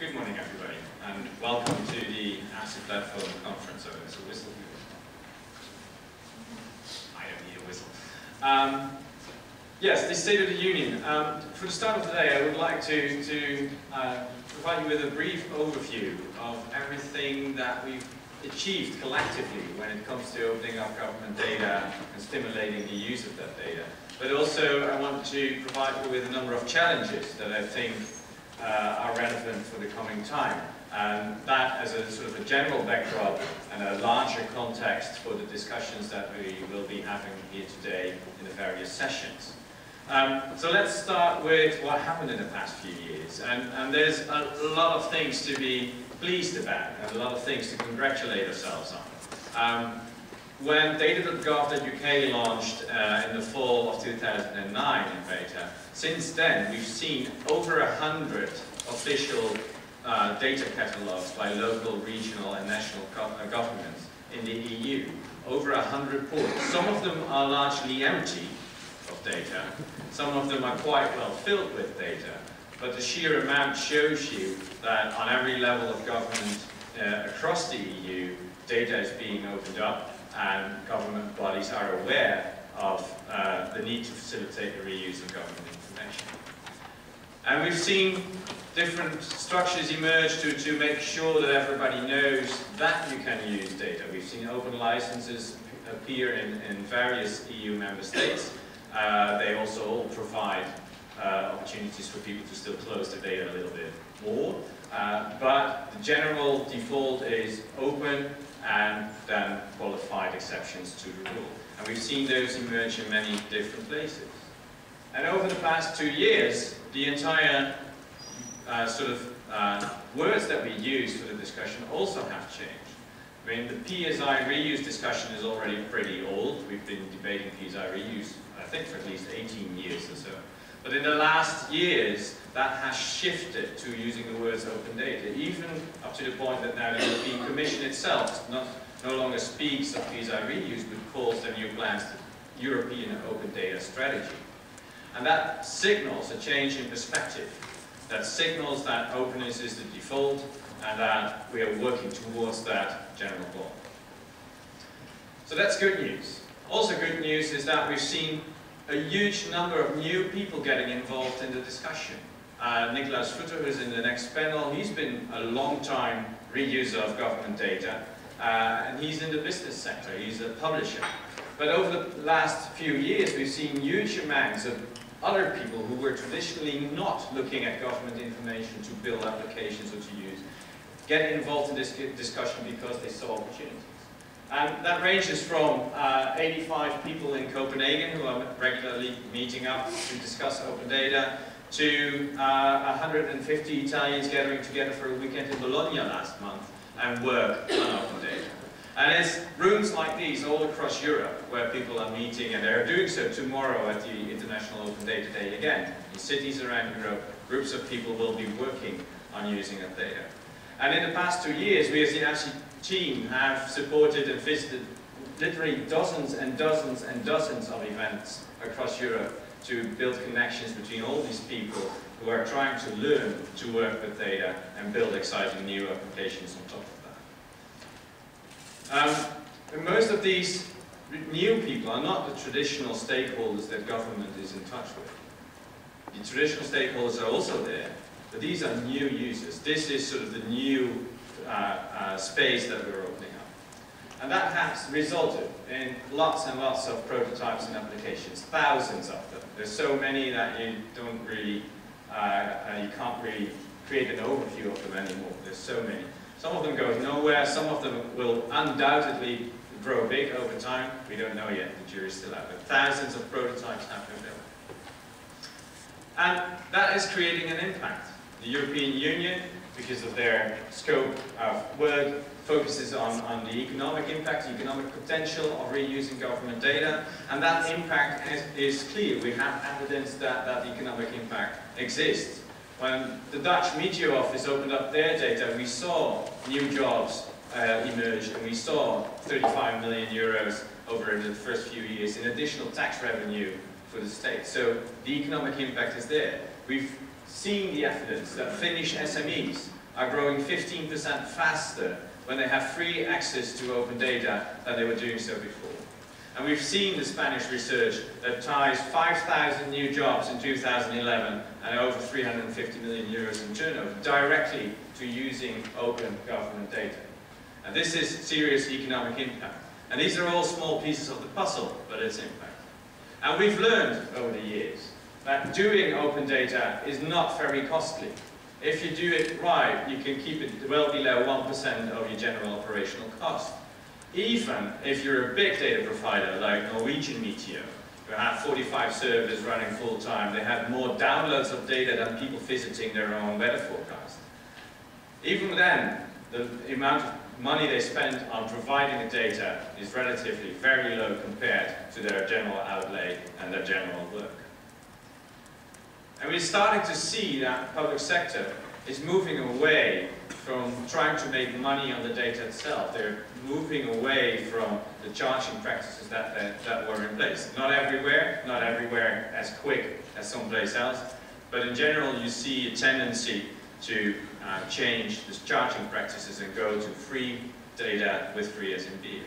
Good morning, everybody, and welcome to the Asset Platform Conference. Oh, there's a whistle here. I don't need a whistle. Yes, the State of the Union. For the start of today, I would like to provide you with a brief overview of everything that we've achieved collectively when it comes to opening up government data and stimulating the use of that data. But also, I want to provide you with a number of challenges that I think are relevant for the coming time. And that as a sort of a general backdrop and a larger context for the discussions that we will be having here today in the various sessions. So let's start with what happened in the past few years. And there's a lot of things to be pleased about and a lot of things to congratulate ourselves on. When data.gov.uk launched in the fall of 2009 in beta, since then we've seen over 100 official data catalogues by local, regional and national governments in the EU. Over 100 portals. Some of them are largely empty of data. Some of them are quite well filled with data. But the sheer amount shows you that on every level of government across the EU, data is being opened up and government bodies are aware of the need to facilitate the reuse of government information. And we've seen different structures emerge to make sure that everybody knows that you can use data. We've seen open licenses appear in various EU member states. They also all provide opportunities for people to still close the data a little bit more. But the general default is open and then qualified exceptions to the rule. And we've seen those emerge in many different places. And over the past 2 years, the entire words that we use for the discussion also have changed. I mean, the PSI reuse discussion is already pretty old. We've been debating PSI reuse, I think, for at least 18 years or so. But in the last years, that has shifted to using the words open data, even up to the point that now the European Commission itself no longer speaks of PSI reuse, but calls their new plans the European Open Data Strategy. And that signals a change in perspective. That signals that openness is the default and that we are working towards that general goal. So that's good news. Also good news is that we've seen a huge number of new people getting involved in the discussion. Nikolaus, who is in the next panel, he's been a long time reuser of government data, and he's in the business sector, he's a publisher. But over the last few years, we've seen huge amounts of other people who were traditionally not looking at government information to build applications or to use, get involved in this discussion because they saw opportunities. And that ranges from 85 people in Copenhagen who are regularly meeting up to discuss open data, to 150 Italians gathering together for a weekend in Bologna last month and work on open data. And it's rooms like these all across Europe where people are meeting, and they're doing so tomorrow at the International Open Data Day again. In cities around Europe, groups of people will be working on using that data. And in the past 2 years, we as the ASI team have supported and visited literally dozens and dozens and dozens of events across Europe to build connections between all these people who are trying to learn to work with data and build exciting new applications on top of that. And most of these new people are not the traditional stakeholders that government is in touch with. The traditional stakeholders are also there, but these are new users. This is sort of the new space that we're opening up. And that has resulted in lots and lots of prototypes and applications, thousands of them. There's so many that you don't really, you can't really create an overview of them anymore. There's so many. Some of them go nowhere, some of them will undoubtedly grow big over time. We don't know yet, the jury's still out, but thousands of prototypes have been built. And that is creating an impact. The European Union, because of their scope of work, focuses on the economic impact, the economic potential of reusing government data, and that impact is clear. We have evidence that that economic impact exists. When the Dutch Media Office opened up their data, we saw new jobs emerge, and we saw 35 million euros over the first few years in additional tax revenue for the state. So the economic impact is there. We've seen the evidence that Finnish SMEs are growing 15% faster when they have free access to open data than they were doing so before. And we've seen the Spanish research that ties 5,000 new jobs in 2011 and over 350 million euros in turnover directly to using open government data. And this is serious economic impact. And these are all small pieces of the puzzle, but it's impact. And we've learned over the years that doing open data is not very costly. If you do it right, you can keep it well below 1% of your general operational cost. Even if you're a big data provider like Norwegian Meteor, who have 45 servers running full-time, they have more downloads of data than people visiting their own weather forecast. Even then, the amount of money they spend on providing the data is relatively very low compared to their general outlay and their general work. And we're starting to see that the public sector is moving away from trying to make money on the data itself. They're moving away from the charging practices that were in place. Not everywhere as quick as someplace else, but in general you see a tendency to change the charging practices and go to free data with free SMB.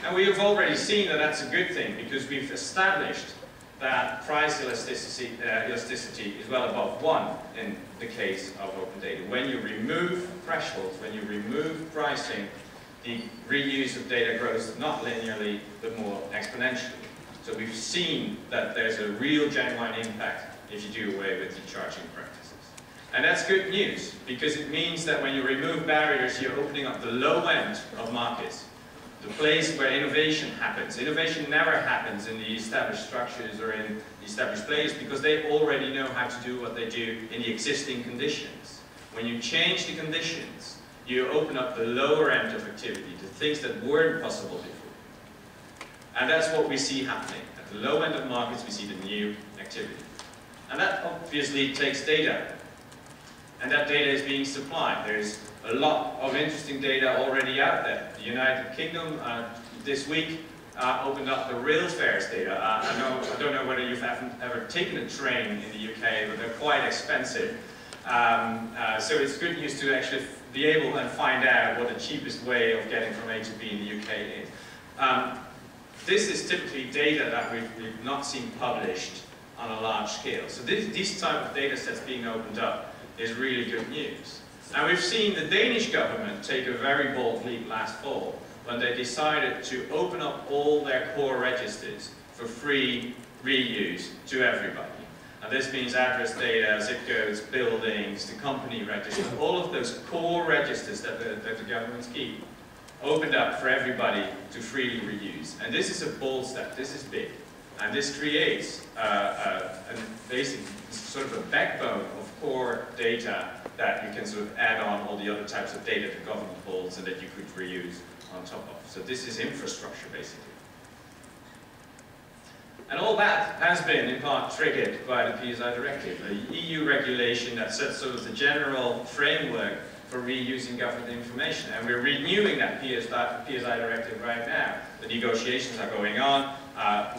And we have already seen that that's a good thing because we've established that price elasticity is well above 1 in the case of open data. When you remove thresholds, when you remove pricing, the reuse of data grows not linearly, but more exponentially. So we've seen that there's a real genuine impact if you do away with the charging practices. And that's good news, because it means that when you remove barriers, you're opening up the low end of markets. The place where innovation happens. Innovation never happens in the established structures or in the established players because they already know how to do what they do in the existing conditions. When you change the conditions, you open up the lower end of activity, the things that weren't possible before. And that's what we see happening. At the low end of markets, we see the new activity. And that obviously takes data. And that data is being supplied. There's a lot of interesting data already out there. The United Kingdom this week opened up the rail fares data. I don't know whether you've ever taken a train in the UK, but they're quite expensive. So it's good news to actually be able and find out what the cheapest way of getting from A to B in the UK is. This is typically data that we've not seen published on a large scale. So these type of data sets being opened up is really good news. And we've seen the Danish government take a very bold leap last fall when they decided to open up all their core registers for free reuse to everybody. And this means address data, zip codes, buildings, the company register, all of those core registers that the governments keep, opened up for everybody to freely reuse. And this is a bold step, this is big. And this creates basically sort of a backbone of core data that you can sort of add on all the other types of data the government holds and that you could reuse on top of. So this is infrastructure, basically. And all that has been, in part, triggered by the PSI Directive, a EU regulation that sets sort of the general framework for reusing government information. And we're renewing that PSI Directive right now. The negotiations are going on.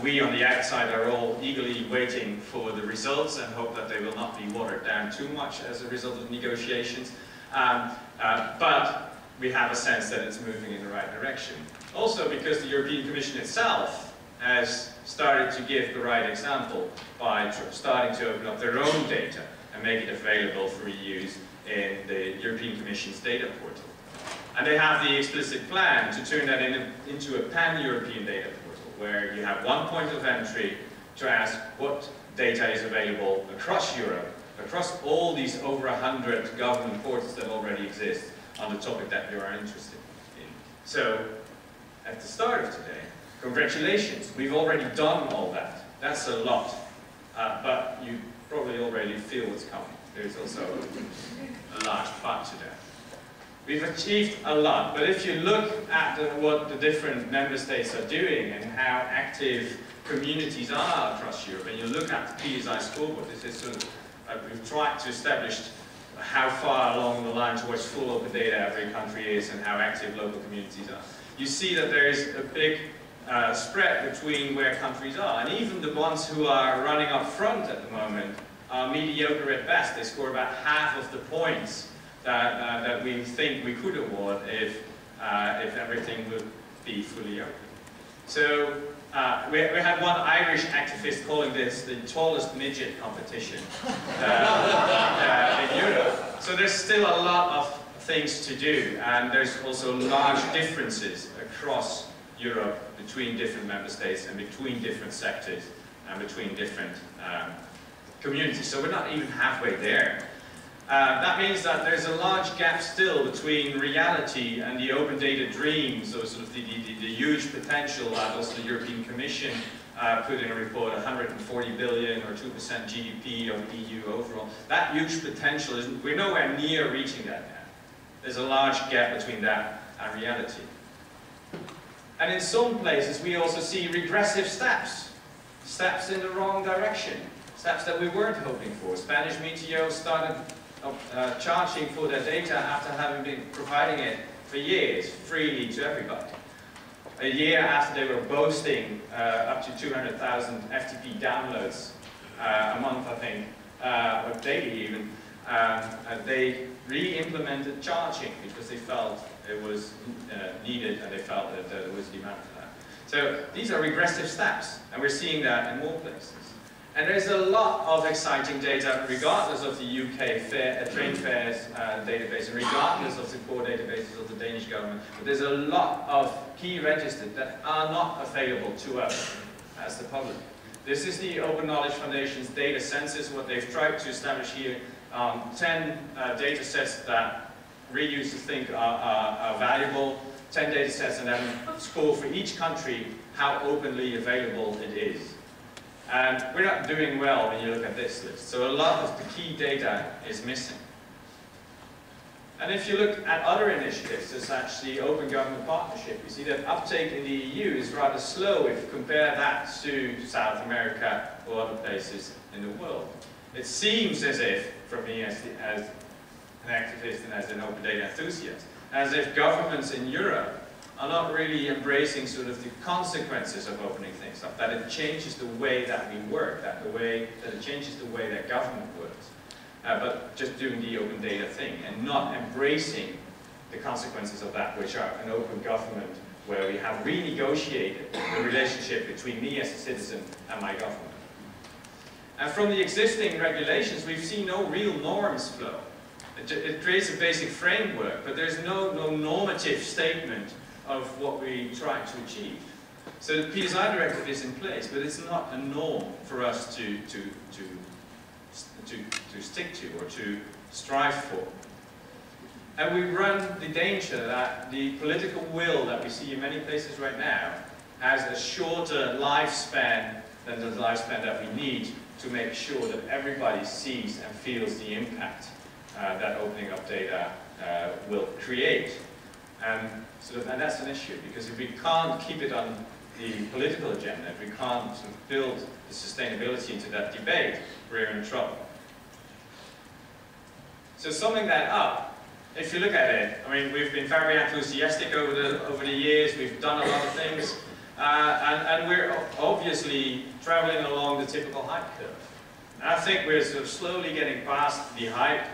We on the outside are all eagerly waiting for the results and hope that they will not be watered down too much as a result of negotiations. But we have a sense that it's moving in the right direction. Also because the European Commission itself has started to give the right example by starting to open up their own data and make it available for reuse in the European Commission's data portal. And they have the explicit plan to turn that into a pan-European data portal, where you have one point of entry to ask what data is available across Europe, across all these over 100 government portals that already exist on the topic that you are interested in. So, at the start of today, congratulations, we've already done all that. That's a lot, but you probably already feel what's coming. There's also a large part to that. We've achieved a lot, but if you look at what the different member states are doing and how active communities are across Europe, and you look at the PSI scoreboard, this is sort of, we've tried to establish how far along the line towards full open data every country is and how active local communities are. You see that there is a big spread between where countries are, and even the ones who are running up front at the moment are mediocre at best. They score about half of the points that we think we could award if everything would be fully open. So we had one Irish activist calling this the tallest midget competition in Europe. So there's still a lot of things to do, and there's also large differences across Europe between different member states and between different sectors and between different communities. So we're not even halfway there. That means that there's a large gap still between reality and the open data dream, so sort of the huge potential that also the European Commission put in a report, 140 billion or 2% GDP of the EU overall. That huge potential, we're nowhere near reaching that now. There's a large gap between that and reality. And in some places we also see regressive steps in the wrong direction, steps that we weren't hoping for. Spanish Meteo started charging for their data after having been providing it for years freely to everybody. A year after they were boasting up to 200,000 FTP downloads a month, I think, or daily even, they re-implemented charging because they felt it was needed and they felt that there was demand for that. So these are regressive steps, and we're seeing that in more places. And there's a lot of exciting data, regardless of the UK train fares database, and regardless of the core databases of the Danish government. But there's a lot of key registers that are not available to us as the public. This is the Open Knowledge Foundation's data census, what they've tried to establish here. 10 data sets that read users think are valuable, 10 data sets, and then score for each country how openly available it is. And we're not doing well when you look at this list. So a lot of the key data is missing. And if you look at other initiatives, such the Open Government Partnership, you see that uptake in the EU is rather slow if you compare that to South America or other places in the world. It seems as if, for me as an activist and as an open data enthusiast, as if governments in Europe are not really embracing sort of the consequences of opening things up, that it changes the way that we work, that it changes the way that government works, but just doing the open data thing and not embracing the consequences of that, which are an open government where we have renegotiated the relationship between me as a citizen and my government. And from the existing regulations, we've seen no real norms flow. It creates a basic framework, but there's no normative statement of what we try to achieve. So the PSI Directive is in place, but it's not a norm for us to stick to or to strive for. And we run the danger that the political will that we see in many places right now has a shorter lifespan than the lifespan that we need to make sure that everybody sees and feels the impact that opening up data will create. And that's an issue, because if we can't keep it on the political agenda, if we can't sort of build the sustainability into that debate, we're in trouble. So summing that up, if you look at it, I mean, we've been very enthusiastic over the years, we've done a lot of things, and we're obviously traveling along the typical hype curve. And I think we're sort of slowly getting past the hype.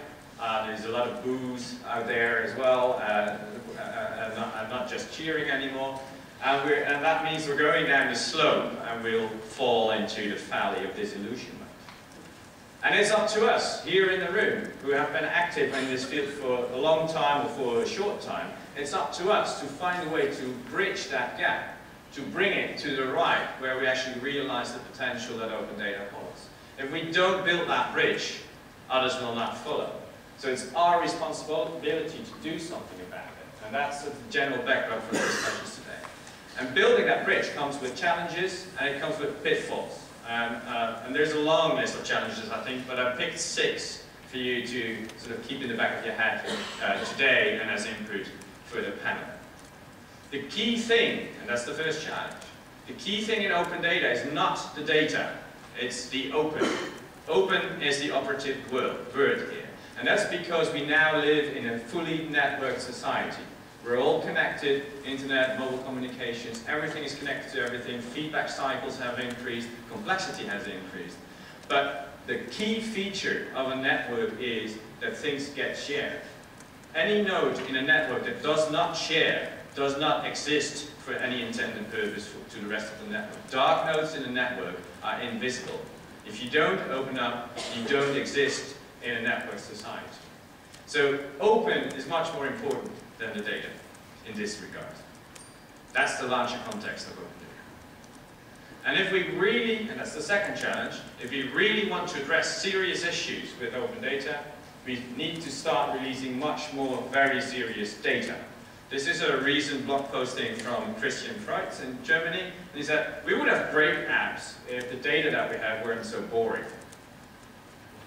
There's a lot of boos out there as well, and not just cheering anymore. And that means we're going down the slope and we'll fall into the valley of disillusionment. And it's up to us here in the room, who have been active in this field for a long time or for a short time, it's up to us to find a way to bridge that gap, to bring it to the right, where we actually realize the potential that open data holds. If we don't build that bridge, others will not follow. So it's our responsibility to do something about it. And that's the general background for the discussions today. And building that bridge comes with challenges, and it comes with pitfalls. And there's a long list of challenges, I think, but I picked 6 for you to sort of keep in the back of your head today and as input for the panel. The key thing, and that's the first challenge, the key thing in open data is not the data, it's the open. Open is the operative word here. And that's because we now live in a fully networked society. We're all connected, internet, mobile communications, everything is connected to everything, feedback cycles have increased, complexity has increased. But the key feature of a network is that things get shared. any node in a network that does not share, does not exist for any intended purpose to the rest of the network. Dark nodes in a network are invisible. If you don't open up, you don't exist in a network society. So open is much more important than the data in this regard. That's the larger context of open data. And if we really, and that's the second challenge, if we really want to address serious issues with open data, we need to start releasing much more very serious data. This is a recent blog posting from Christian Freitz in Germany. He said, we would have great apps if the data that we have weren't so boring.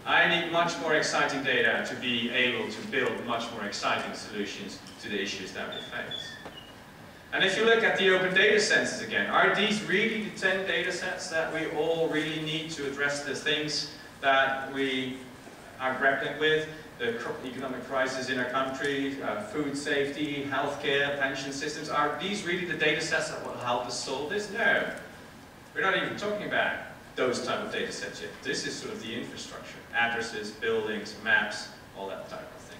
I need much more exciting data to be able to build much more exciting solutions to the issues that we face. And if you look at the open data sets again, are these really the 10 data sets that we all really need to address the things that we are grappling with? The economic crisis in our country, food safety, healthcare, pension systems, are these really the data sets that will help us solve this? No. We're not even talking about those type of data sets yet. This is sort of the infrastructure. Addresses, buildings, maps, all that type of thing.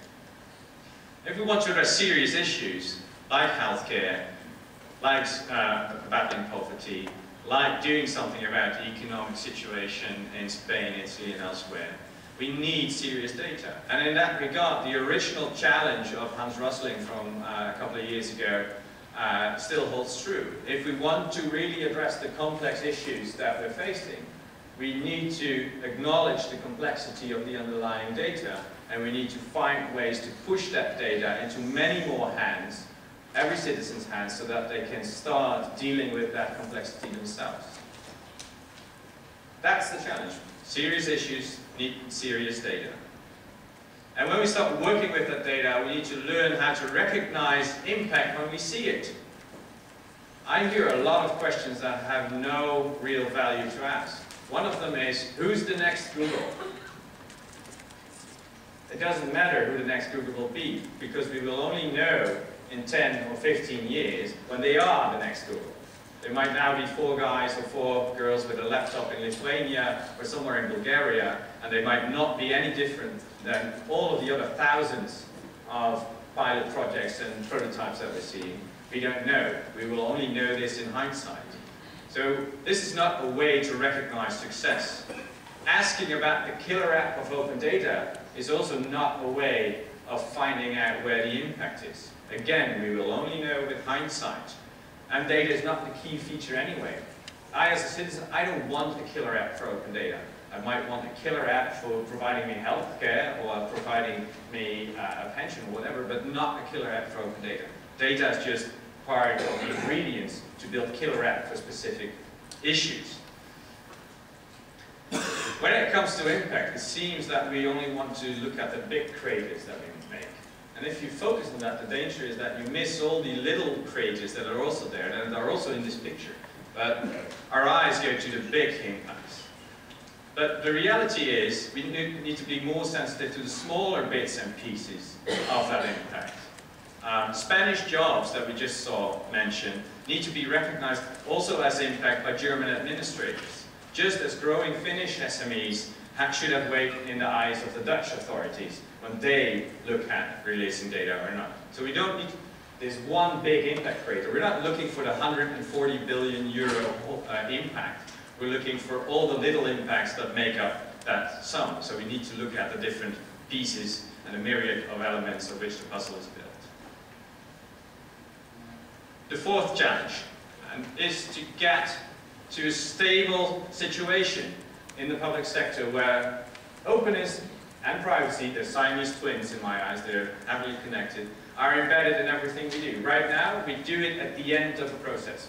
If we want to address serious issues like healthcare, like battling poverty, like doing something about the economic situation in Spain, Italy, and elsewhere, we need serious data. And in that regard, the original challenge of Hans Rosling from a couple of years ago still holds true. If we want to really address the complex issues that we're facing, we need to acknowledge the complexity of the underlying data, and we need to find ways to push that data into many more hands, every citizen's hands, so that they can start dealing with that complexity themselves. That's the challenge. Serious issues need serious data. And when we start working with that data, we need to learn how to recognize impact when we see it. I hear a lot of questions that have no real value to ask. One of them is, who's the next Google? It doesn't matter who the next Google will be, because we will only know in 10 or 15 years when they are the next Google. There might now be 4 guys or 4 girls with a laptop in Lithuania or somewhere in Bulgaria, and they might not be any different than all of the other thousands of pilot projects and prototypes that we're seeing. We don't know. We will only know this in hindsight. So this is not a way to recognize success. Asking about the killer app of open data is also not a way of finding out where the impact is. Again, we will only know with hindsight. And data is not the key feature anyway. I, as a citizen, I don't want a killer app for open data. I might want a killer app for providing me healthcare or providing me a pension or whatever, but not a killer app for open data. Data is just part of the ingredients to build a killer app for specific issues. When it comes to impact, it seems that we only want to look at the big craters that we make. And if you focus on that, the danger is that you miss all the little craters that are also there, and are also in this picture. But our eyes go to the big impacts. But the reality is, we need to be more sensitive to the smaller bits and pieces of that impact. Spanish jobs that we just saw mentioned need to be recognized also as impact by German administrators, just as growing Finnish SMEs should have weight in the eyes of the Dutch authorities when they look at releasing data or not. So we don't need this one big impact crater. We're not looking for the 140 billion euro impact. We're looking for all the little impacts that make up that sum. So we need to look at the different pieces and the myriad of elements of which the puzzle is built. The fourth challenge is to get to a stable situation in the public sector where openness and privacy, they're Siamese twins in my eyes, they're heavily connected, are embedded in everything we do. Right now, we do it at the end of a process.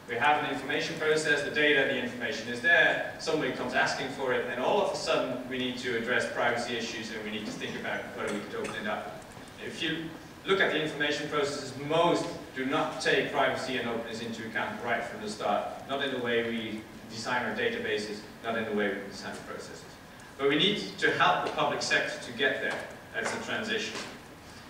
We have an information process, the data, the information is there, somebody comes asking for it, and all of a sudden we need to address privacy issues and we need to think about whether we could open it up. If you look at the information processes, most do not take privacy and openness into account right from the start, not in the way we design our databases, not in the way we design the processes. But we need to help the public sector to get there. That's a transition.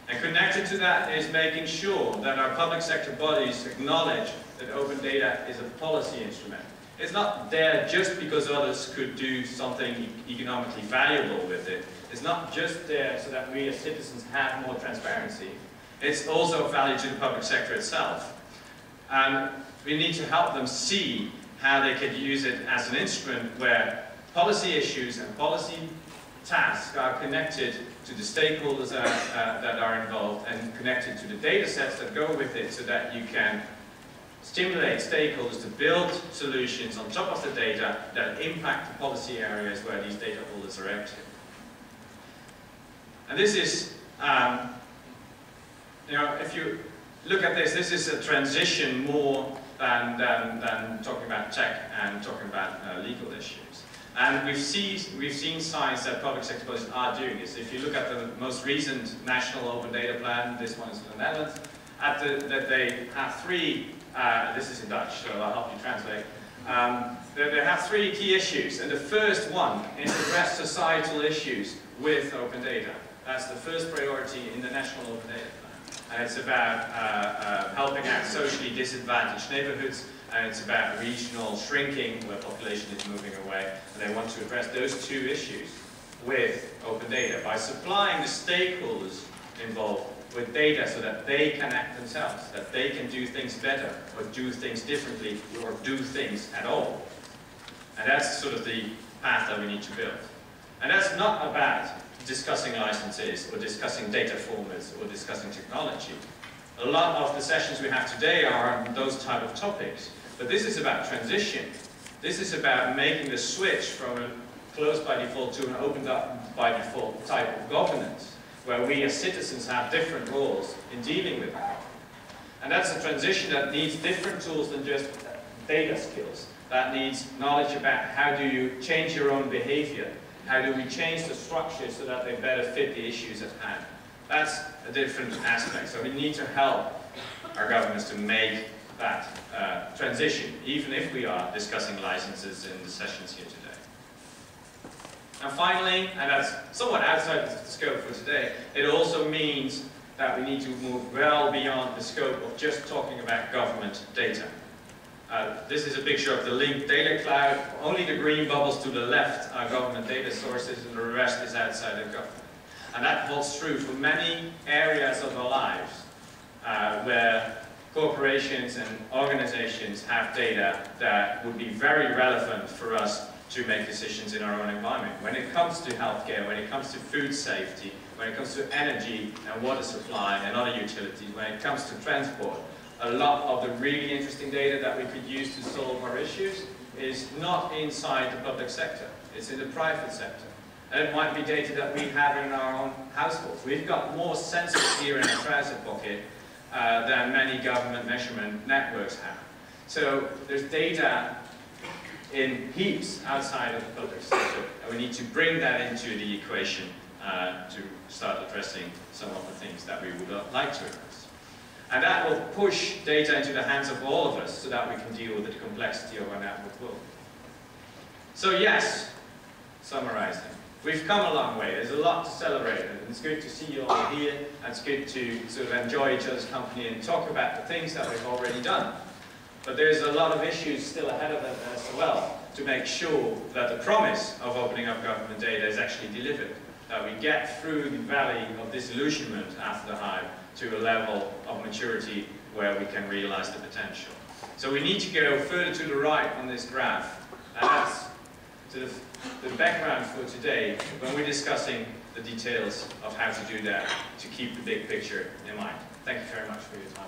And connected to that is making sure that our public sector bodies acknowledge that open data is a policy instrument. It's not there just because others could do something economically valuable with it. It's not just there so that we as citizens have more transparency. It's also of value to the public sector itself. And we need to help them see how they could use it as an instrument where policy issues and policy tasks are connected to the stakeholders that are involved and connected to the data sets that go with it, so that you can stimulate stakeholders to build solutions on top of the data that impact the policy areas where these data holders are active. And this is, you know, if you look at this, this is a transition more than talking about tech and talking about legal issues. And we've seen signs that public sector bodies are doing this. If you look at the most recent National Open Data Plan, this one is in the Netherlands, that they have three, this is in Dutch, so I'll help you translate. They have three key issues, and the first one is to address societal issues with open data. That's the first priority in the National Open Data Plan. And it's about helping out socially disadvantaged neighborhoods, and it's about regional shrinking, where population is moving away. And they want to address those two issues with open data by supplying the stakeholders involved with data so that they can act themselves, that they can do things better, or do things differently, or do things at all. And that's sort of the path that we need to build. And that's not about discussing licenses, or discussing data formats, or discussing technology. A lot of the sessions we have today are on those type of topics. But this is about transition. This is about making the switch from a closed by default to an opened up by default type of governance, where we as citizens have different roles in dealing with that. And that's a transition that needs different tools than just data skills. That needs knowledge about how do you change your own behavior, how do we change the structure so that they better fit the issues at hand. That's a different aspect. So we need to help our governments to make that transition, even if we are discussing licenses in the sessions here today. And finally, and that's somewhat outside the scope for today, it also means that we need to move well beyond the scope of just talking about government data. This is a picture of the linked data cloud. Only the green bubbles to the left are government data sources, and the rest is outside of government. And that holds true for many areas of our lives where corporations and organizations have data that would be very relevant for us to make decisions in our own environment. When it comes to healthcare, when it comes to food safety, when it comes to energy and water supply and other utilities, when it comes to transport, a lot of the really interesting data that we could use to solve our issues is not inside the public sector. It's in the private sector. And it might be data that we have in our own households. We've got more sensors here in our trouser pocket than many government measurement networks have. So there's data in heaps outside of the public sector, and we need to bring that into the equation to start addressing some of the things that we would like to address. And that will push data into the hands of all of us so that we can deal with the complexity of our network world. So yes, summarizing. We've come a long way. There's a lot to celebrate, and it's good to see you all here, and it's good to sort of enjoy each other's company and talk about the things that we've already done. But there's a lot of issues still ahead of us as well to make sure that the promise of opening up government data is actually delivered, that we get through the valley of disillusionment after the hype to a level of maturity where we can realize the potential. So we need to go further to the right on this graph, and that's the background for today when we're discussing the details of how to do that to keep the big picture in mind. Thank you very much for your time.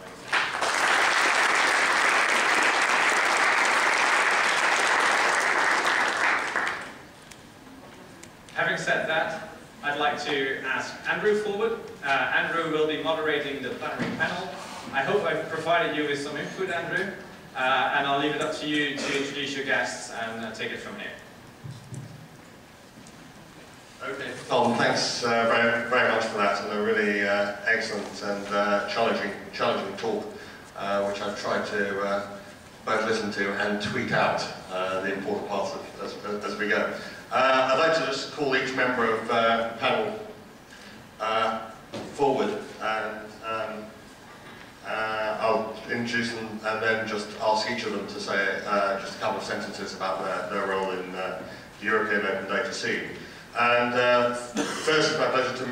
Having said that, I'd like to ask Andrew forward. Andrew will be moderating the plenary panel. I hope I've provided you with some input, Andrew, and I'll leave it up to you to introduce your guests and take it from here. Okay, Tom, thanks very much for that, and a really excellent and challenging talk, which I've tried to both listen to and tweet out the important parts of as we go. I'd like to just call each member of the panel forward, and I'll introduce them and then just ask each of them to say just a couple of sentences about their role in the European open data scene. And first, it's my pleasure to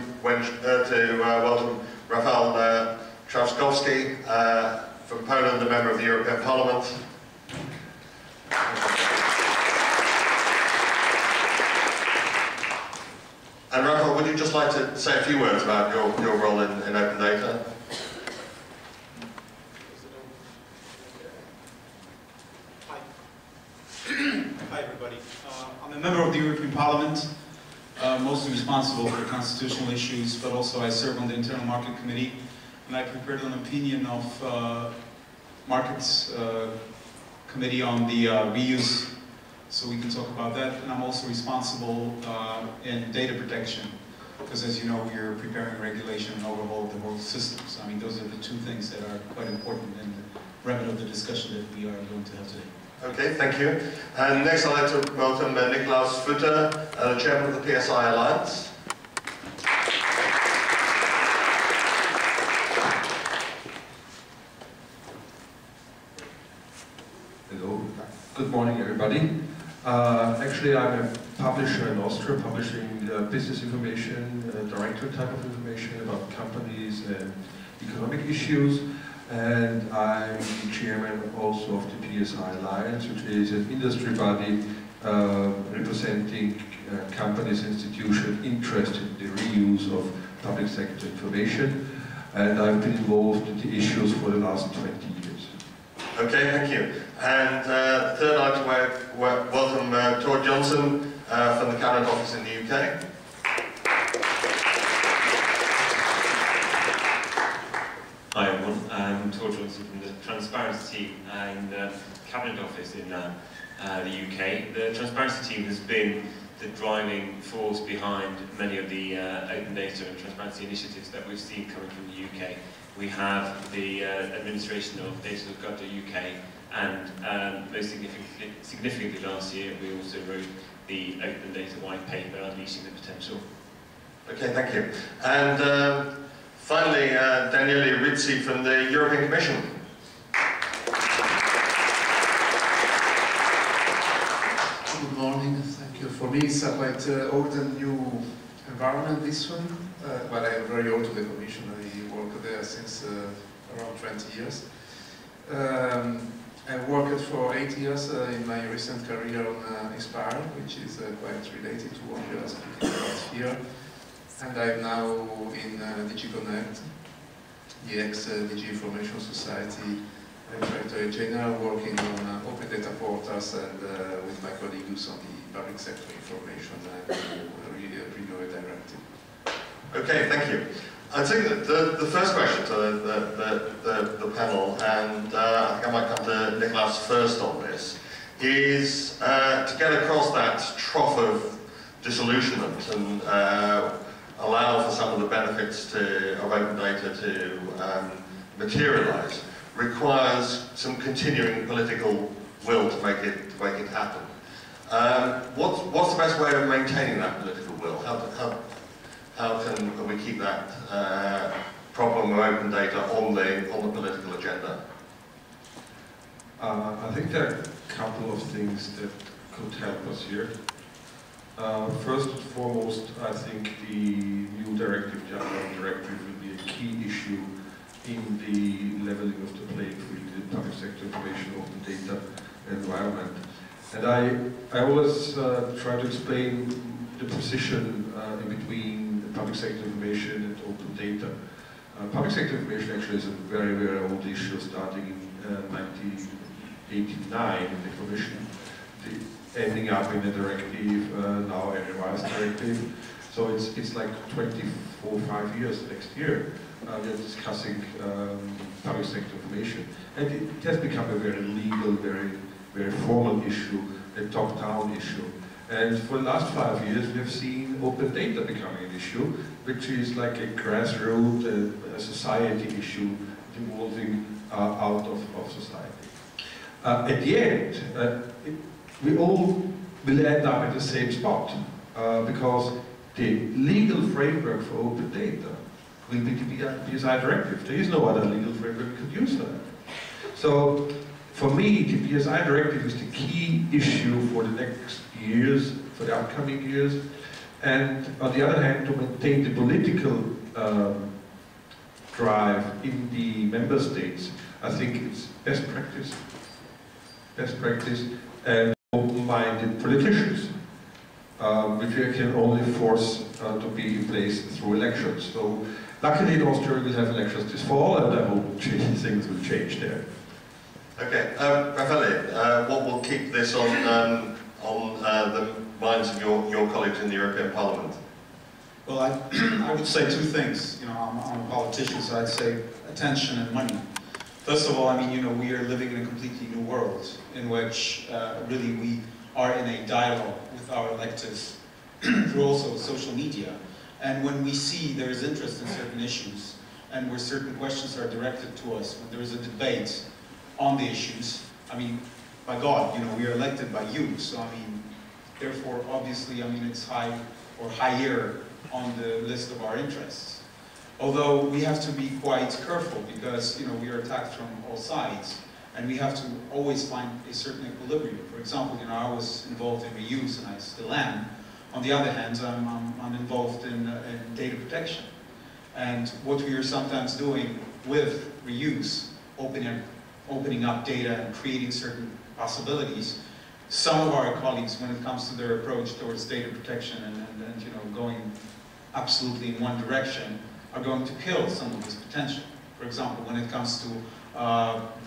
welcome Rafał Trzaskowski from Poland, a member of the European Parliament. And Rafał, would you just like to say a few words about your role in open data? Hi everybody. I'm a member of the European Parliament, mostly responsible for constitutional issues, but also I serve on the Internal Market Committee, and I prepared an opinion of Markets Committee on the reuse, so we can talk about that. And I'm also responsible in data protection, because as you know, we're preparing regulation and overhaul of the whole systems. I mean, those are the two things that are quite important in the remit of the discussion that we are going to have today. Okay, thank you. And next I'd like to welcome Nikolaus Futter, the chairman of the PSI Alliance. Hello, good morning everybody. Actually I'm a publisher in Austria, publishing business information, directory type of information about companies and economic issues. And I'm the chairman also of the PSI Alliance, which is an industry body representing companies and institutions interested in the reuse of public sector information. And I've been involved in the issues for the last 20 years. Okay, thank you. And third I'd like to welcome Johnsen from the Cabinet Office in the UK. Hi everyone, I'm Johnsen from the Transparency team in the Cabinet Office in the UK. The Transparency team has been the driving force behind many of the open data and transparency initiatives that we've seen coming from the UK. We have the administration of data.gov.uk, and most significantly last year we also wrote the Open Data White Paper, Unleashing the Potential. Okay, thank you. And finally, Daniele Rizzi from the European Commission. Good morning, thank you. For me it's a quite old and new environment, this one. But I'm very old to the Commission. I worked there since around 20 years. I worked for 8 years in my recent career on Inspire, which is quite related to what we are speaking about here. And I'm now in DG Connect, the ex-DG Information Society Director General, working on open data portals and with my colleagues on the public sector information and renewal directive. Okay, thank you. I think that the first question to the panel, and I think I might come to Nikolaus first on this, is to get across that trough of disillusionment and allow for some of the benefits of open data to materialise, requires some continuing political will to make it happen. What's the best way of maintaining that political will? How can we keep that problem of open data on the political agenda? I think there are a couple of things that could help us here. First and foremost, I think the new directive will be a key issue in the leveling of the playing field in the public sector information open data environment. And I always try to explain the position in between public sector information and open data. Public sector information actually is a very, very old issue, starting in 1989 in the Commission, ending up in a directive, now a revised directive. So it's like 5 years next year. We're discussing public sector information. And it has become a very legal, very, very formal issue, a top-down issue. And for the last 5 years, we have seen open data becoming an issue, which is like a grassroots, a society issue evolving out of society. At the end, we all will end up at the same spot, because the legal framework for open data will be the PSI Directive. There is no other legal framework we could use for that. So for me, the PSI Directive is the key issue for the next years, for the upcoming years. And on the other hand, to maintain the political drive in the member states, I think it's best practice, and open-minded politicians, which we can only force to be in place through elections. So luckily in Austria we'll have elections this fall, and I hope things will change there. Okay, Rafał, what will keep this on the minds of your colleagues in the European Parliament? Well, I would say two things. You know, I'm a politician, so I'd say attention and money. First of all, I mean, you know, we are living in a completely new world in which really we are in a dialogue with our electors through also social media. And when we see there is interest in certain issues and where certain questions are directed to us, when there is a debate on the issues, I mean, by God, you know, we are elected by you. So, I mean, therefore, obviously, I mean, it's high or higher on the list of our interests. Although we have to be quite careful because, you know, we are attacked from all sides and we have to always find a certain equilibrium. For example, you know, I was involved in reuse and I still am. On the other hand, I'm involved in data protection. And what we are sometimes doing with reuse, opening up data and creating certain possibilities, some of our colleagues, when it comes to their approach towards data protection and you know, going absolutely in one direction, are going to kill some of this potential. For example, when it comes to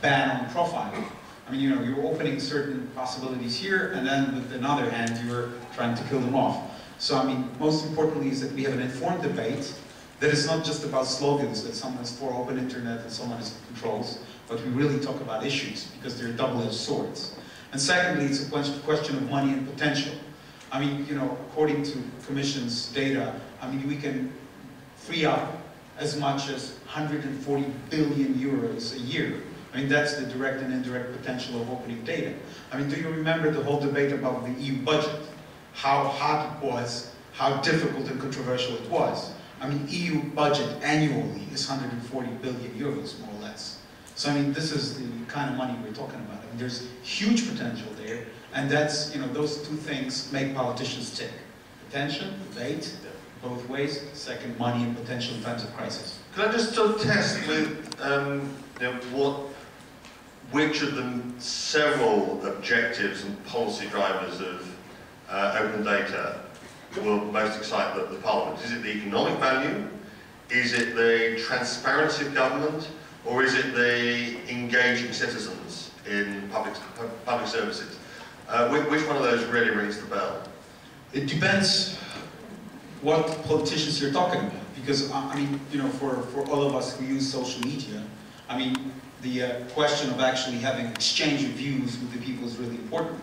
ban on profiling. I mean, you know, you're opening certain possibilities here, and then with another hand, you're trying to kill them off. So, I mean, most importantly is that we have an informed debate that is not just about slogans that someone is for open internet and someone is for controls, but we really talk about issues because they're double-edged swords. And secondly, it's a question of money and potential. I mean, you know, according to Commission's data, I mean, we can free up as much as 140 billion euros a year. I mean, that's the direct and indirect potential of opening data. I mean, do you remember the whole debate about the EU budget? How hard it was, how difficult and controversial it was. I mean, EU budget annually is 140 billion euros, more or less. So, I mean, this is the kind of money we're talking about. I mean, there's huge potential there, and that's, you know, those two things make politicians tick. Attention, debate, both ways. Second, money and potential in times of crisis. Can I just sort of test with you know, which of the several objectives and policy drivers of open data will most excite the Parliament? Is it the economic value? Is it the transparency of government? Or is it the engaging citizens in public services? Which one of those really rings the bell? It depends what politicians you're talking about. Because, I mean, you know, for all of us who use social media, I mean, the question of actually having exchange of views with the people is really important.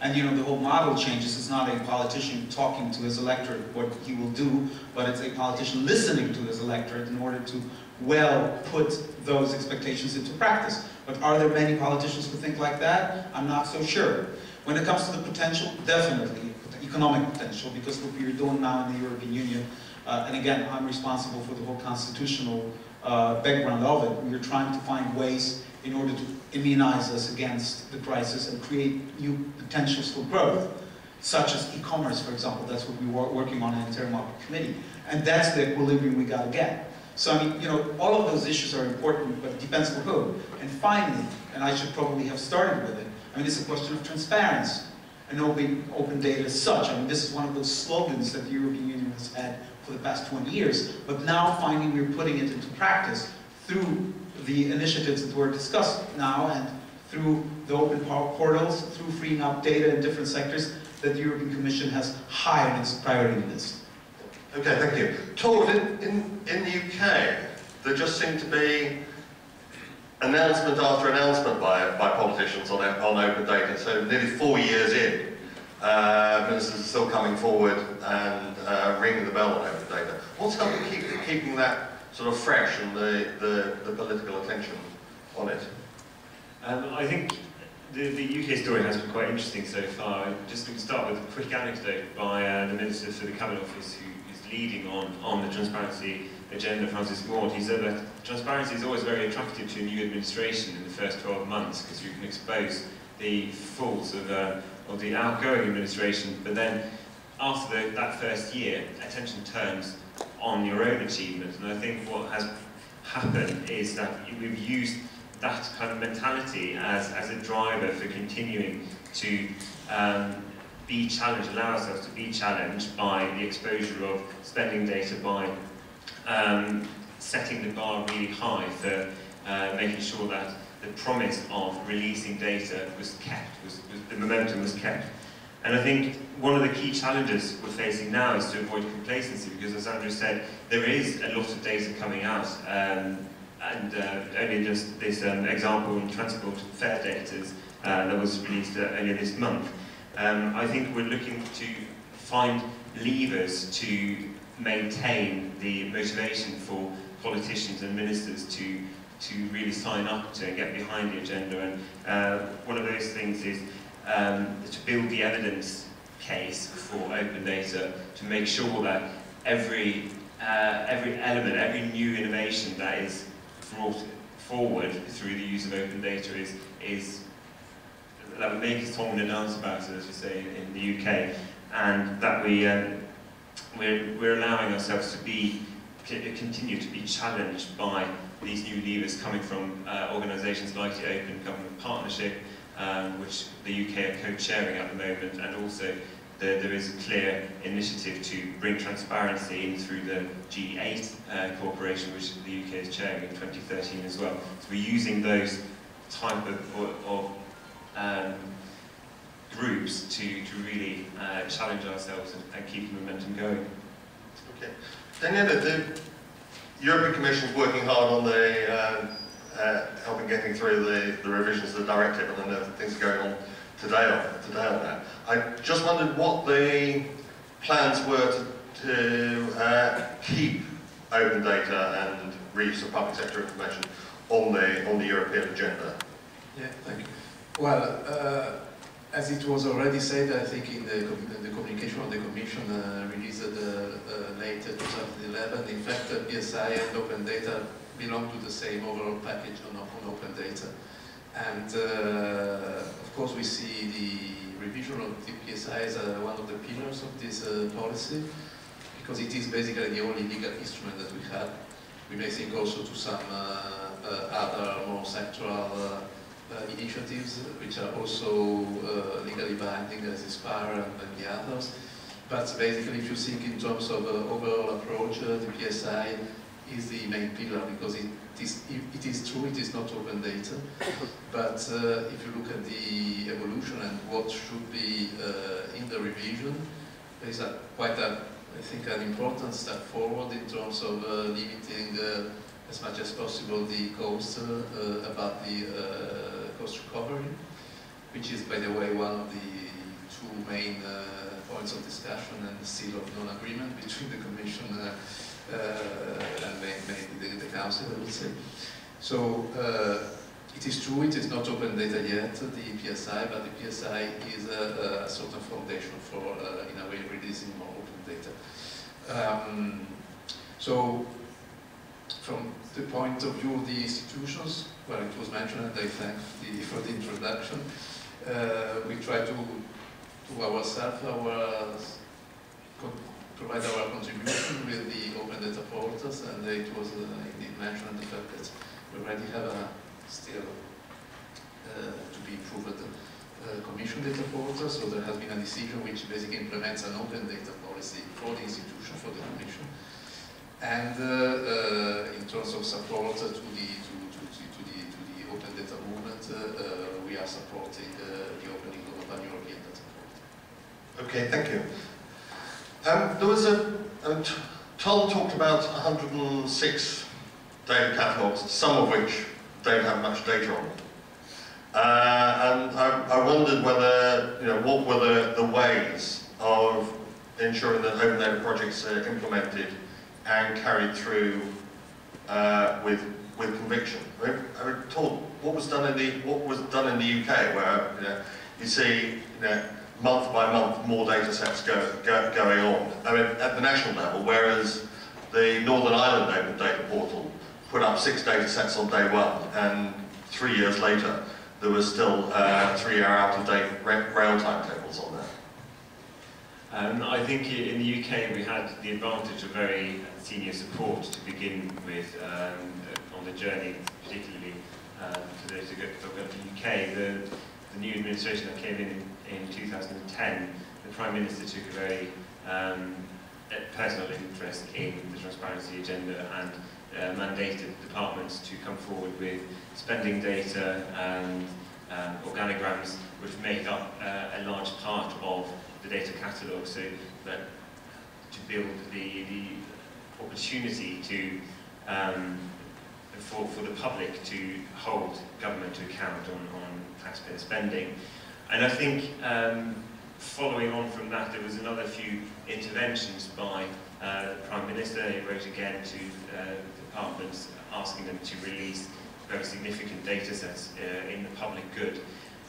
And, you know, the whole model changes. It's not a politician talking to his electorate what he will do, but it's a politician listening to his electorate in order to, well, put those expectations into practice. But are there many politicians who think like that? I'm not so sure. When it comes to the potential, definitely, economic potential, because what we are doing now in the European Union, and again, I'm responsible for the whole constitutional background of it. We are trying to find ways in order to immunize us against the crisis and create new potentials for growth, such as e-commerce, for example. That's what we were working on in the Internal Market Committee. And that's the equilibrium we got to get. So, I mean, you know, all of those issues are important, but it depends for who. And finally, and I should probably have started with it, I mean, it's a question of transparency and open data as such. I mean, this is one of those slogans that the European Union has had for the past 20 years, but now finally we're putting it into practice through the initiatives that we're discussing now and through the open portals, through freeing up data in different sectors that the European Commission has high on its priority list. Okay, thank you. Tord, in the UK, there just seemed to be announcement after announcement by politicians on open data. So nearly 4 years in, ministers are still coming forward and ringing the bell on open data. What's helping keeping that sort of fresh and the political attention on it? I think the UK story has been quite interesting so far. I'm just going to start with a quick anecdote by the Minister for the Cabinet Office, who is leading on the transparency agenda, Francis Maud. He said that transparency is always very attractive to a new administration in the first 12 months because you can expose the faults of the outgoing administration, but then after that first year, attention turns on your own achievements. And I think what has happened is that we've used that kind of mentality as a driver for continuing to be challenged, allow ourselves to be challenged by the exposure of spending data, by setting the bar really high for making sure that the promise of releasing data was kept, the momentum was kept. And I think one of the key challenges we're facing now is to avoid complacency, because as Andrew said, there is a lot of data coming out. Only just this example in transport fare data that was released earlier this month. I think we're looking to find levers to maintain the motivation for politicians and ministers to really sign up to and get behind the agenda. And one of those things is to build the evidence case for open data, to make sure that every element, every new innovation that is brought forward through the use of open data that would make us song and dance about it, as we say in the UK, and that we're allowing ourselves to continue to be challenged by these new levers coming from organisations like the Open Government Partnership, which the UK are co-chairing at the moment, and also there is a clear initiative to bring transparency in through the G8 corporation, which the UK is chairing in 2013 as well. So we're using those type of groups to really challenge ourselves and keep the momentum going. Okay. Daniele, the European Commission is working hard on the helping getting through the revisions of the directive, and I know that things are going on today on that. I just wondered what the plans were to keep open data and reuse of public sector information on the European agenda. Yeah, thank you. Well, as it was already said, I think in the communication of the Commission released late 2011, in fact, PSI and open data belong to the same overall package on open data. And of course we see the revision of the PSI as one of the pillars of this policy, because it is basically the only legal instrument that we have. We may think also to some other more sectoral initiatives which are also legally binding, as ISPAR and the others. But basically, if you think in terms of overall approach, the PSI is the main pillar, because it is true, it is not open data. But if you look at the evolution and what should be in the revision, there is quite I think, an important step forward in terms of limiting as much as possible the cost about the cost recovery, which is, by the way, one of the two main points of discussion and still of non-agreement between the Commission and maybe the Council, I would say. So it is true, it is not open data yet, the PSI, but the PSI is a sort of foundation for, in a way, releasing more open data. So, from the point of view of the institutions, well, it was mentioned, and I thank for the introduction. We try to ourselves, provide our contribution with the open data portals, and it was indeed mentioned the fact that we already have still to be improved Commission data portal, so there has been a decision which basically implements an open data policy for the institution, for the Commission. And in terms of support to the open data movement, we are supporting the opening of a pan-European data portal. Okay, thank you. There was Tom talked about 106 data catalogues, some of which don't have much data on them. And I wondered whether, what were the ways of ensuring that open data projects are implemented and carried through with conviction. I was told what was done in the UK, where you see month by month more data sets going on. I mean, at the national level, whereas the Northern Ireland Open Data Portal put up 6 data sets on day 1, and 3 years later there was still 3-year out-of-date rail timetables on there. I think in the UK we had the advantage of very senior support to begin with on the journey, particularly for those who go to the UK. The new administration that came in 2010, the Prime Minister took a very personal interest in the transparency agenda and mandated departments to come forward with spending data and organograms which make up a large part of the data catalogue, so that to build the opportunity to for the public to hold government to account on taxpayer spending. And I think following on from that, there was another few interventions by the Prime Minister. He wrote again to departments asking them to release very significant data sets in the public good.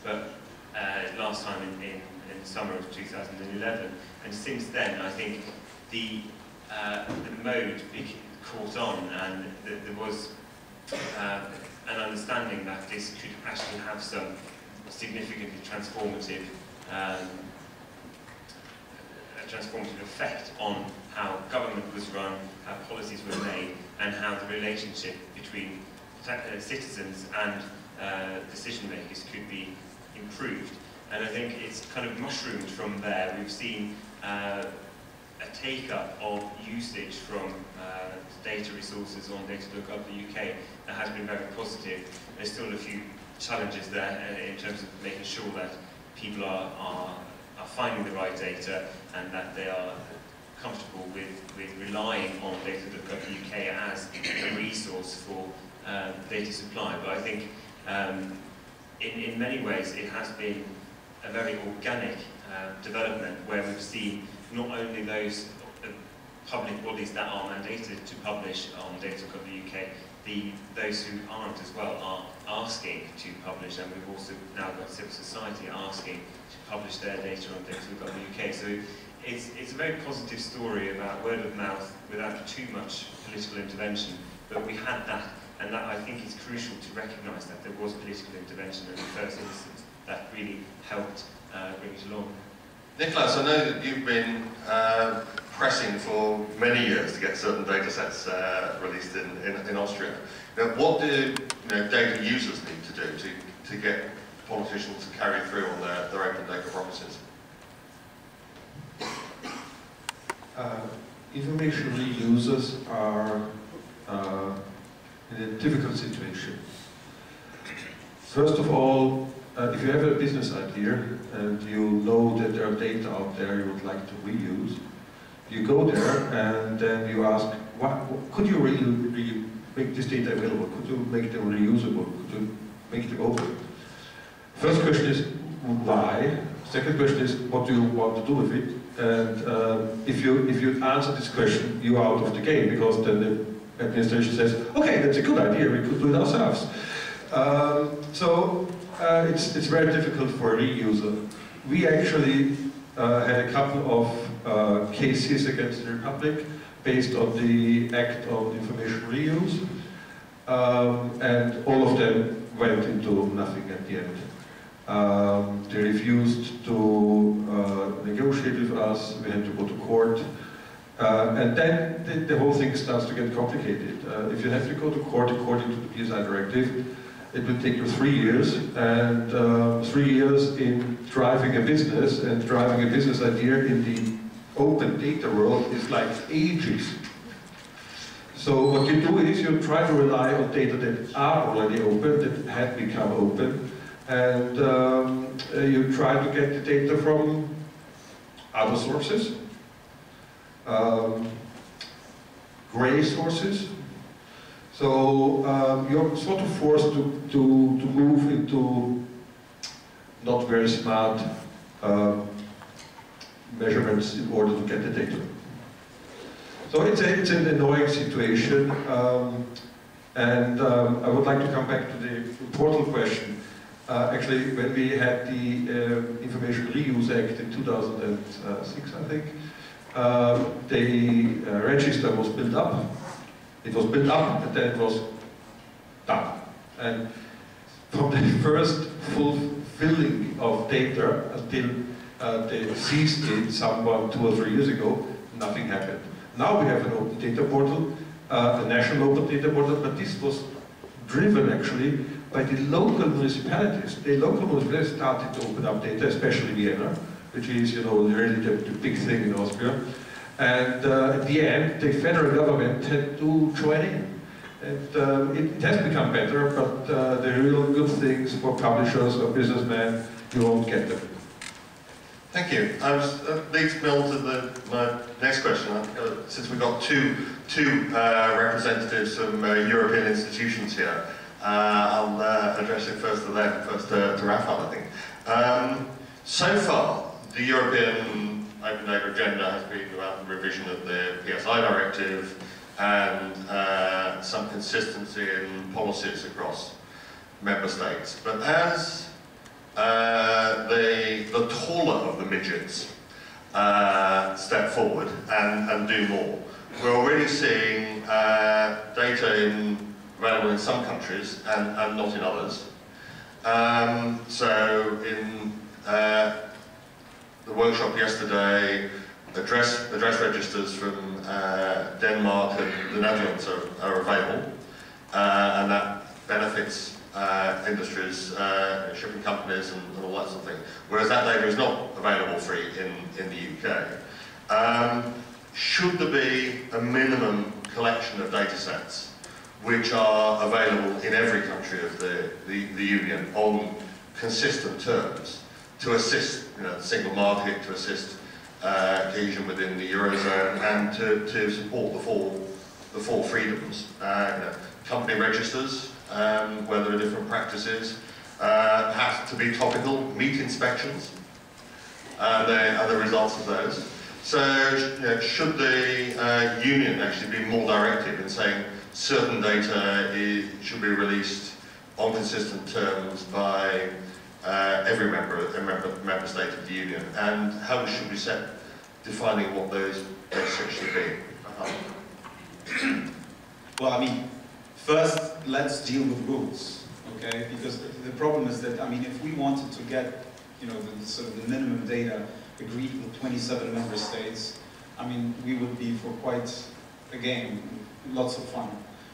But last time in the summer of 2011, and since then I think the mode caught on, and there was an understanding that this could actually have some significantly transformative effect on how government was run, how policies were made, and how the relationship between citizens and decision makers could be improved. And I think it's kind of mushroomed from there. We've seen a take-up of usage from data resources on data.gov UK that has been very positive. There's still a few challenges there in terms of making sure that people are finding the right data and that they are comfortable with relying on data.gov UK as a resource for data supply. But I think in many ways it has been a very organic development where we've seen not only those public bodies that are mandated to publish on data.gov UK, those who aren't as well are asking to publish, and we've also now got civil society asking to publish their data on data.gov UK. So it's a very positive story about word of mouth without too much political intervention, but we had that, and that I think is crucial to recognise that there was political intervention in the first instance that really helped bring it along. Nikolaus, I know that you've been pressing for many years to get certain data sets released in Austria. Now, what do data users need to do to get politicians to carry through on their open data promises? Information reusers are in a difficult situation. First of all, if you have a business idea and you know that there are data out there you would like to reuse, you go there and then you ask, could you really make this data available? Could you make them reusable? Could you make them open? First question is, why? Second question is, what do you want to do with it? And if you answer this question, you are out of the game, because then the administration says, okay, that's a good idea, we could do it ourselves. It's very difficult for a reuser. We actually had a couple of cases against the Republic based on the Act on Information Reuse, and all of them went into nothing at the end. They refused to negotiate with us, we had to go to court, and then the whole thing starts to get complicated. If you have to go to court according to the PSI Directive, it will take you 3 years, and 3 years in driving a business, and driving a business idea in the open data world is like ages. So what you do is you try to rely on data that are already open, that have become open, and you try to get the data from other sources, gray sources. So you're sort of forced to move into not very smart measurements in order to get the data. So it's an annoying situation. And I would like to come back to the portal question. Actually, when we had the Information Reuse Act in 2006, I think, the register was built up. It was built up and then it was done. And from the first fulfilling of data until they ceased it somewhat 2 or 3 years ago, nothing happened. Now we have an open data portal, a national open data portal, but this was driven actually by the local municipalities. The local municipalities started to open up data, especially Vienna, which is, you know, really the big thing in Austria. And at the end, the federal government had to join in. And it has become better, but the real good things for publishers or businessmen, you won't get them. Thank you. That leads me on to my next question. Since we've got two representatives from European institutions here, I'll address it first to them, first to Rafał, I think. So far, the European Open Data agenda has been about the revision of the PSI Directive and some consistency in policies across member states. But as the taller of the midgets step forward and do more, we're already seeing data available in some countries and not in others. So in the workshop yesterday, address registers from Denmark and the Netherlands are available, and that benefits industries, shipping companies and all that sort of thing, whereas that data is not available free in the UK. Should there be a minimum collection of data sets which are available in every country of the Union on consistent terms to assist, you know, the single market, to assist cohesion within the Eurozone, and to support the four freedoms? You know, company registers, where there are different practices, have to be topical, meat inspections, are the results of those. So, you know, should the Union actually be more directive in saying certain data should be released on consistent terms by every member state of the Union, and how should we set defining what those sets should be? Well, I mean, first let's deal with rules, okay? Because the problem is that, I mean, if we wanted to get, you know, the sort of the minimum data agreed with 27 member states, I mean, we would be for quite a game, lots of fun.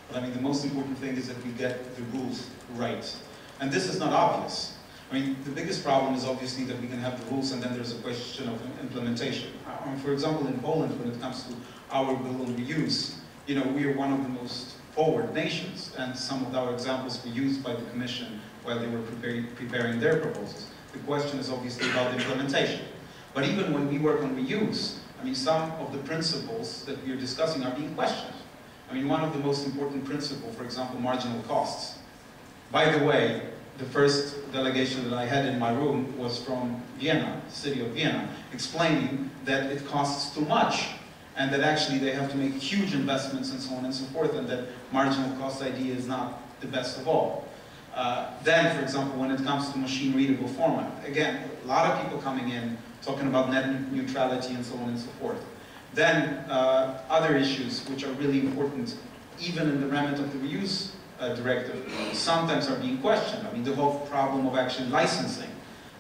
But I mean, the most important thing is that we get the rules right. And this is not obvious. I mean, the biggest problem is obviously that we can have the rules and then there's a question of implementation. For example, in Poland, when it comes to our bill on reuse, you know, we are one of the most forward nations, and some of our examples were used by the Commission while they were preparing their proposals. The question is obviously about the implementation. But even when we work on reuse, I mean, some of the principles that we are discussing are being questioned. I mean, one of the most important principles, for example, marginal costs. By the way, the first delegation that I had in my room was from Vienna, the city of Vienna, explaining that it costs too much and that actually they have to make huge investments and so on and so forth, and that marginal cost idea is not the best of all. Then, for example, when it comes to machine-readable format, again, a lot of people coming in talking about net neutrality and so on and so forth. Then, other issues which are really important, even in the remit of the reuse directive, sometimes are being questioned. I mean, the whole problem of actually licensing.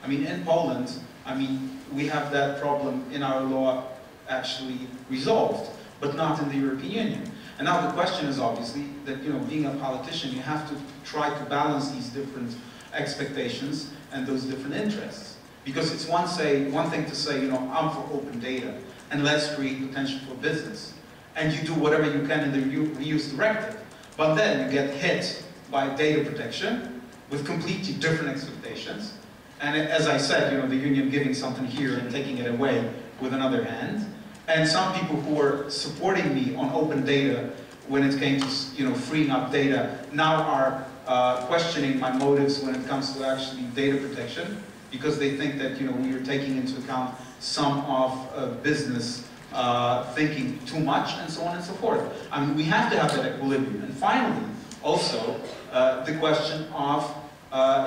I mean, in Poland, I mean, we have that problem in our law actually resolved, but not in the European Union. And now the question is obviously that, you know, being a politician, you have to try to balance these different expectations and those different interests. Because it's one thing to say, you know, I'm for open data, and let's create potential for business. And you do whatever you can in the reuse directive. But then you get hit by data protection with completely different expectations. And as I said, you know, the union giving something here and taking it away with another hand. And some people who were supporting me on open data when it came to, you know, freeing up data now are questioning my motives when it comes to actually data protection, because they think that, you know, we are taking into account some of business thinking too much and so on and so forth. I mean, we have to have that equilibrium. And finally, also the question of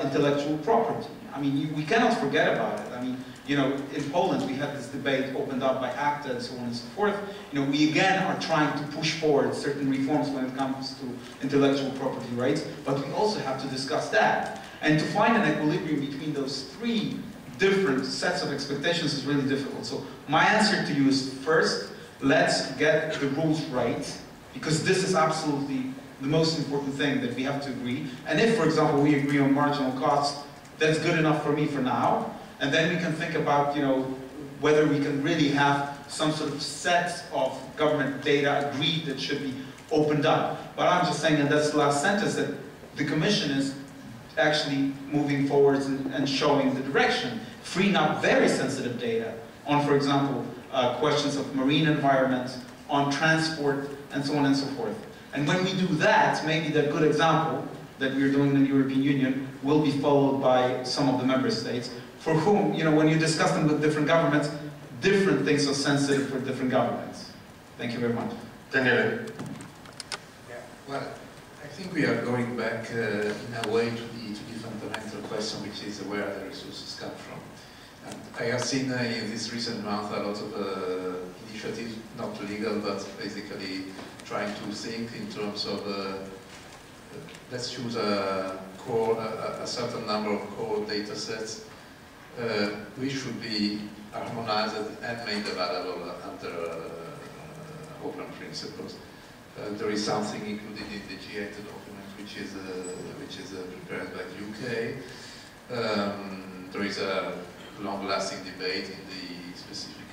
intellectual property. I mean, we cannot forget about it. I mean, you know, in Poland we had this debate opened up by ACTA and so on and so forth. You know, we again are trying to push forward certain reforms when it comes to intellectual property rights, but we also have to discuss that. And to find an equilibrium between those three different sets of expectations is really difficult. So my answer to you is, first, let's get the rules right, because this is absolutely the most important thing that we have to agree. And if, for example, we agree on marginal costs, that's good enough for me for now. And then we can think about, you know, whether we can really have some sort of set of government data agreed that should be opened up. But I'm just saying, and that's the last sentence, that the Commission is actually moving forwards and showing the direction, freeing up very sensitive data on, for example, questions of marine environment, on transport, and so on and so forth. And when we do that, maybe that good example that we're doing in the European Union will be followed by some of the member states, for whom, you know, when you discuss them with different governments, different things are sensitive for different governments. Thank you very much. Daniele. Yeah, well, I think we are going back in a way to the fundamental question, which is where the resources come from. And I have seen in this recent month a lot of initiatives, not legal, but basically trying to think in terms of let's choose a certain number of core data sets which should be harmonized and made available under open principles. There is something included in the G8 document which is prepared by the UK. There is a long-lasting debate in the specific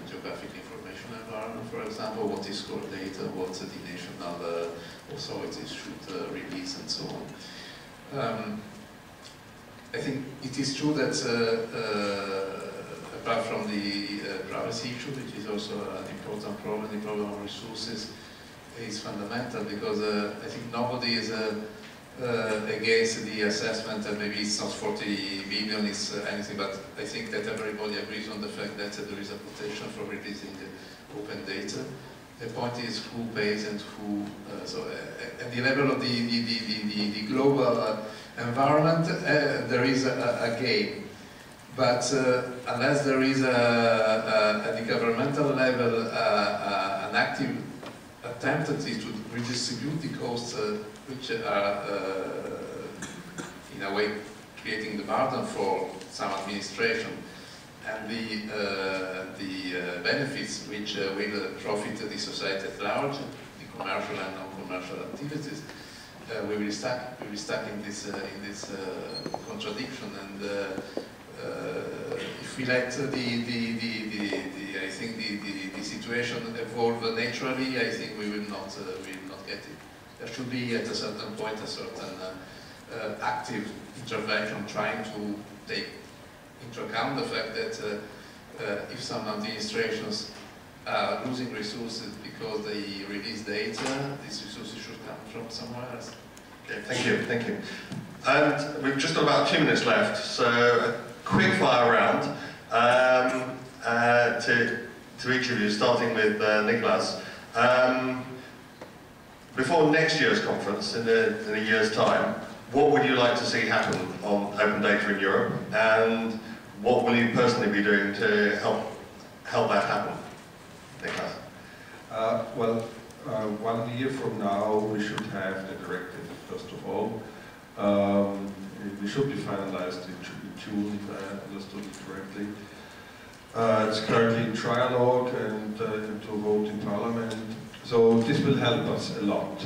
geographic information environment, for example, what is core data, what the national authorities should release, and so on. I think it is true that apart from the privacy issue, which is also an important problem, the problem of resources is fundamental, because I think nobody is against the assessment that maybe it's not 40 billion, it's anything, but I think that everybody agrees on the fact that there is a potential for releasing open data. The point is who pays and who, so at the level of the global environment, there is a game. But unless there is at the governmental level an active attempt to redistribute the costs which are in a way creating the burden for some administration, and the benefits which will profit the society at large, the commercial and non-commercial activities, we will be stuck in this contradiction. And if we let I think the situation evolve naturally, I think we will not get it. There should be at a certain point a certain active intervention trying to take into account the fact that if some administrations are losing resources because they release data, these resources should come from somewhere else. Okay, thank you. And we've just got about 2 minutes left, so a quick fire round to each of you, starting with Nikolaus. Before next year's conference, in a year's time, what would you like to see happen on open data in Europe, and what will you personally be doing to help that happen? Nikolaus. Well, 1 year from now we should have the directive, first of all. We should be finalized in June, if I understood it correctly. It's currently in trialogue and to vote in Parliament. So this will help us a lot,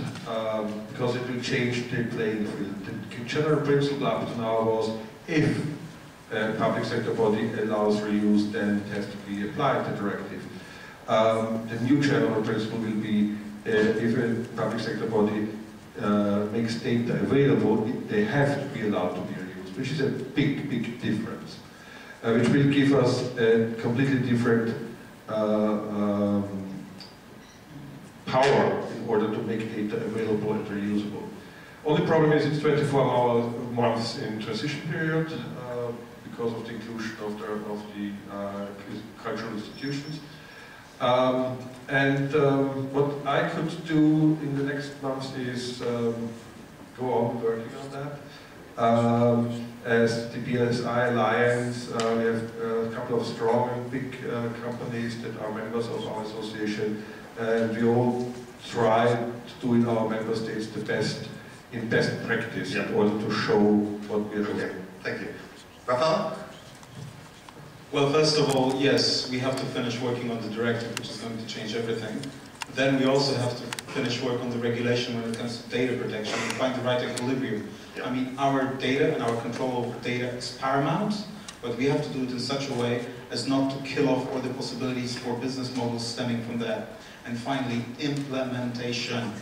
because it will change the playing field. The general principle up to now was, if a public sector body allows reuse, then it has to be applied, the directive. The new general principle will be, if a public sector body makes data available, they have to be allowed to be reused, which is a big, big difference, which will give us a completely different power in order to make data available and reusable. Only problem is it's 24 months in transition period because of the inclusion of the cultural institutions. What I could do in the next months is go on working on that. As the PSI Alliance, we have a couple of strong and big companies that are members of our association, and we all try to do in our member states the best in best practice in order to show what we are doing. Okay, thank you. Rafał? Well, first of all, yes, we have to finish working on the directive, which is going to change everything. Then we also have to finish work on the regulation when it comes to data protection and find the right equilibrium. I mean, our data and our control over data is paramount, but we have to do it in such a way as not to kill off all the possibilities for business models stemming from that. And finally, implementation.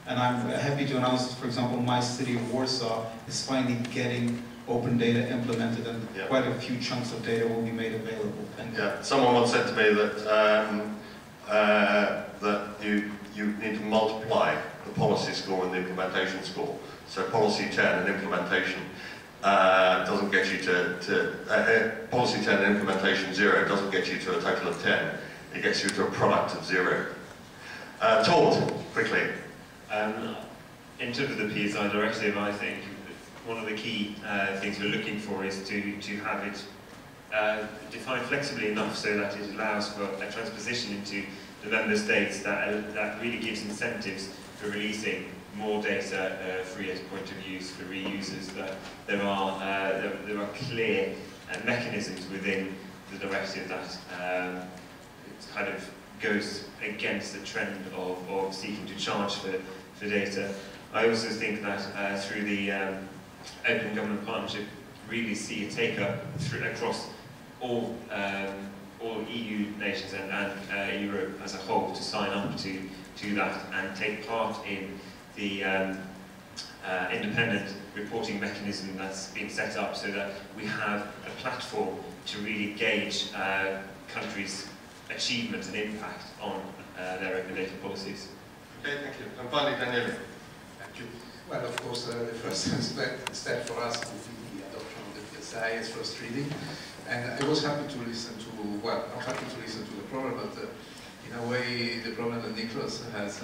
And I'm happy to announce that, for example, my city of Warsaw is finally getting open data implemented, and quite a few chunks of data will be made available. And someone once said to me that you need to multiply the policy score and the implementation score. So policy 10 and implementation doesn't get you policy 10 and implementation 0 doesn't get you to a total of 10. It gets you to a product of 0. Todd, quickly. In terms of the PSI Directive, I think one of the key things we're looking for is to have it defined flexibly enough so that it allows for a transposition into the member states that really gives incentives for releasing more data free as point of use for reusers. That there are clear mechanisms within the directive that it kind of goes against the trend of seeking to charge for data. I also think that through the Open Government Partnership, really see a take-up across all EU nations and Europe as a whole to sign up to that and take part in the independent reporting mechanism that's been set up, so that we have a platform to really gauge countries' achievement and impact on their open data policies. Okay, thank you. And finally, Daniele. Thank you. Well, of course, the first step for us would be the adoption of the PSI as first reading. And I was happy to listen to, well, not happy to listen to the problem, but in a way, the problem that Nikolaus has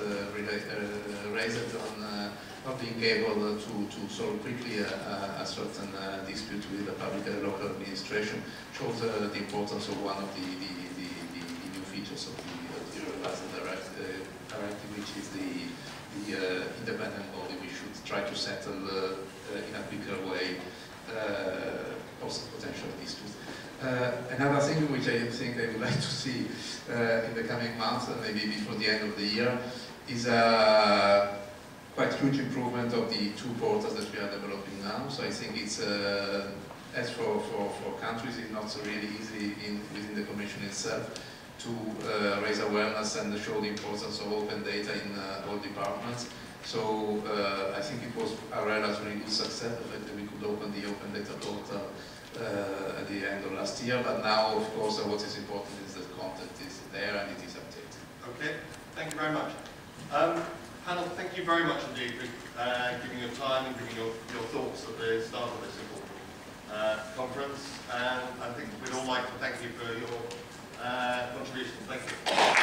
raised on not being able to solve quickly a certain dispute with the public and local administration shows the importance of one of the new features of the Directive, which is the independent body. We should try to settle in a quicker way potential disputes. Another thing which I think I would like to see in the coming months, and maybe before the end of the year, is a quite huge improvement of the two portals that we are developing now. So I think it's, as for countries, it's not so really easy within the Commission itself to raise awareness and show the importance of open data in all departments. So I think it was a relatively good success, the fact that we could open the open data portal at the end of last year. But now, of course, what is important is that content is there and it is updated. Okay, thank you very much. Panel, thank you very much indeed for giving your time and giving your thoughts at the start of this important conference. And I think we'd all like to thank you for your contribution. Thank you.